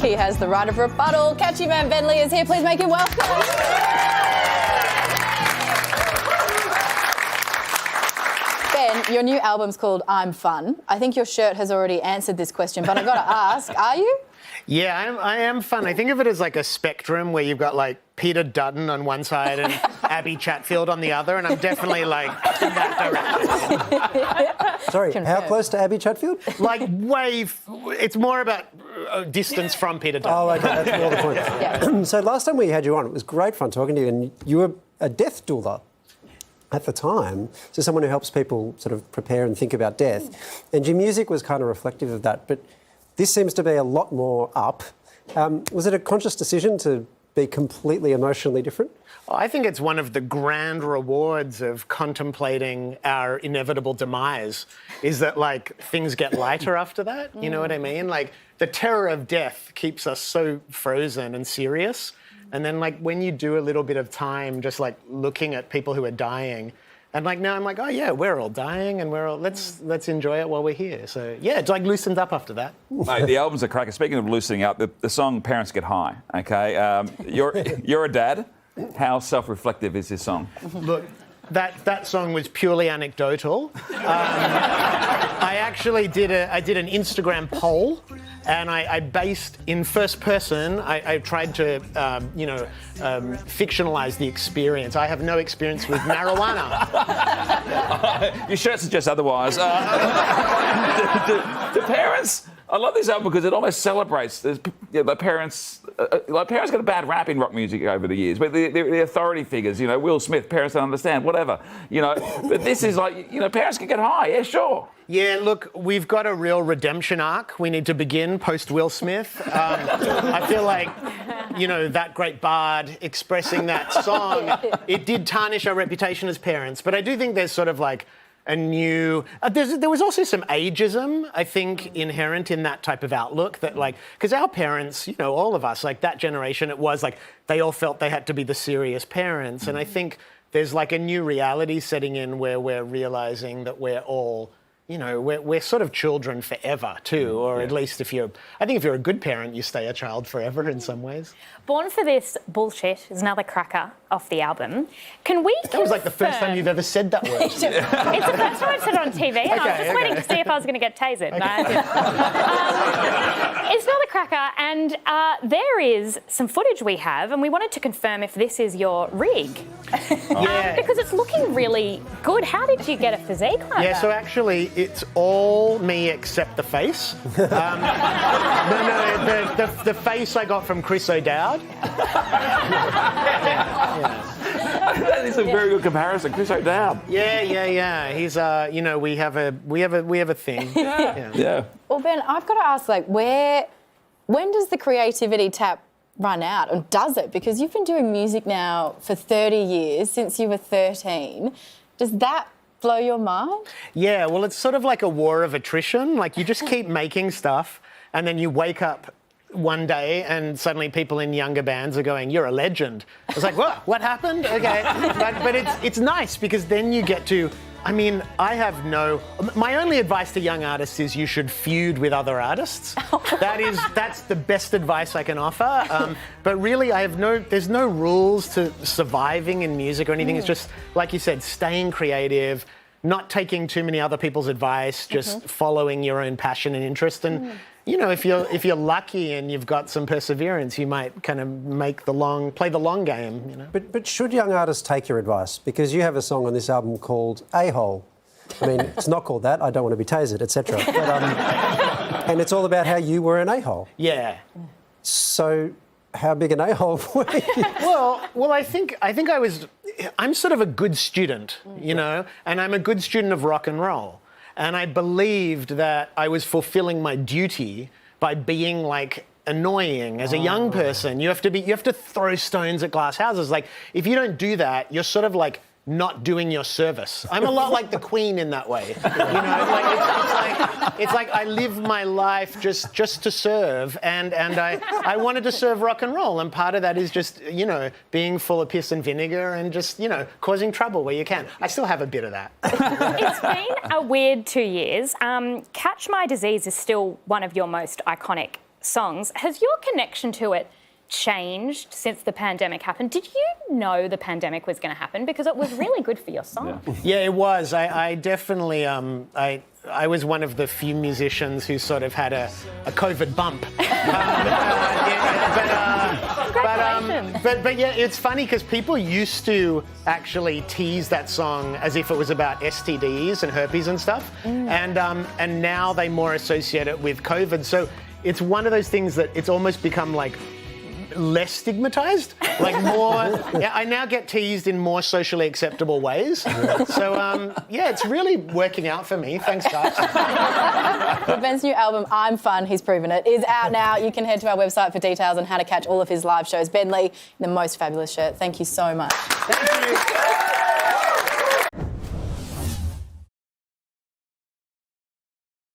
He has the right of rebuttal. Catchy Man Bentley is here. Please make him welcome. Ben, your new album's called I'm Fun. I think your shirt has already answered this question, but I've got to ask, are you? Yeah, I am fun. I think of it as like a spectrum where you've got like Peter Dutton on one side and Abby Chatfield on the other, and I'm definitely like in that direction. Sorry, how close to Abby Chatfield? Like it's more about distance from Peter Dutton. Oh, okay, that's more the point. Yeah. So last time we had you on, it was great fun talking to you, and you were a death doula at the time, so someone who helps people sort of prepare and think about death. And your music was kind of reflective of that, but this seems to be a lot more up. Was it a conscious decision to be completely emotionally different? I think it's one of the grand rewards of contemplating our inevitable demise is that, like, things get lighter after that. You know what I mean? Like, the terror of death keeps us so frozen and serious. And then, like, when you do a little bit of time just, like, looking at people who are dying, and, like, now I'm like, oh, yeah, we're all dying and let's enjoy it while we're here. So, yeah, it's, like, loosened up after that. Mate, the album's a cracker. Speaking of loosening up, the song Parents Get High, OK? You're a dad. How self-reflective is this song? Look, that song was purely anecdotal. I actually did an Instagram poll, and I based in first person. I tried to fictionalize the experience. I have no experience with marijuana. Your shirt suggests otherwise. The parents. I love this album because it almost celebrates the parents. Parents got a bad rap in rock music over the years, but the authority figures, Will Smith, parents don't understand, whatever, But this is like, parents can get high, yeah, sure. Yeah, look, we've got a real redemption arc. We need to begin post Will Smith. I feel like, that great bard expressing that song, it did tarnish our reputation as parents. But I do think there's sort of like a new... there was also some ageism, I think, inherent in that type of outlook that, like... Because our parents, all of us, like, that generation, it was like they all felt they had to be the serious parents. And I think there's, like, a new reality setting in where we're realising that we're all... we're sort of children forever too, or at least if you're a good parent, you stay a child forever in some ways. Born for This Bullshit is another cracker off the album. Can we That was like the first time you've ever said that word. It's the first time I've said it on TV, and I was just waiting to see if I was going to get tasered. Okay. It's another cracker, and there is some footage we have, and we wanted to confirm if this is your rig. Yeah. Because it's looking really good. How did you get a physique like that? Yeah, so actually, it's all me except the face. The face I got from Chris O'Dowd. That is a very good comparison, Chris O'Dowd. Yeah. He's we have a thing. Yeah. Well, Ben, I've got to ask, like, when does the creativity tap run out, or does it? Because you've been doing music now for 30 years, since you were 13. Does that blow your mind? Yeah, well, it's sort of like a war of attrition. Like, you just keep making stuff, and then you wake up one day and suddenly people in younger bands are going, you're a legend. It's like, what happened? Okay. But it's nice because then you get to... my only advice to young artists is you should feud with other artists. That's the best advice I can offer. But really, there's no rules to surviving in music or anything. It's just, like you said, staying creative, not taking too many other people's advice, just following your own passion and interest. And, if you're lucky and you've got some perseverance, you might kind of play the long game, But should young artists take your advice? Because you have a song on this album called A-Hole. I mean, it's not called that, I Don't Want to Be Tasered, etc. And it's all about how you were an a-hole. Yeah. So how big an a-hole were you? Well, I think I'm sort of a good student, and I'm a good student of rock and roll. And I believed that I was fulfilling my duty by being, like, annoying as a young person. You have to throw stones at glass houses. Like, if you don't do that, you're sort of like not doing your service. I'm a lot like the Queen in that way. It's like I live my life just to serve, and I wanted to serve rock and roll, and part of that is just, being full of piss and vinegar and just, causing trouble where you can. I still have a bit of that. It's been a weird 2 years. Catch My Disease is still one of your most iconic songs. Has your connection to it changed since the pandemic happened? Did you know the pandemic was going to happen? Because it was really good for your song. Yeah, it was. I definitely, I was one of the few musicians who sort of had a COVID bump. But yeah, it's funny because people used to actually tease that song as if it was about STDs and herpes and stuff, and now they more associate it with COVID. So it's one of those things that it's almost become like less stigmatized, like more. Yeah, I now get teased in more socially acceptable ways. So yeah, it's really working out for me. Thanks, guys. Well, Ben's new album, I'm Fun, he's proven it, is out now. You can head to our website for details on how to catch all of his live shows. Ben Lee, the most fabulous shirt. Thank you so much. Thank you.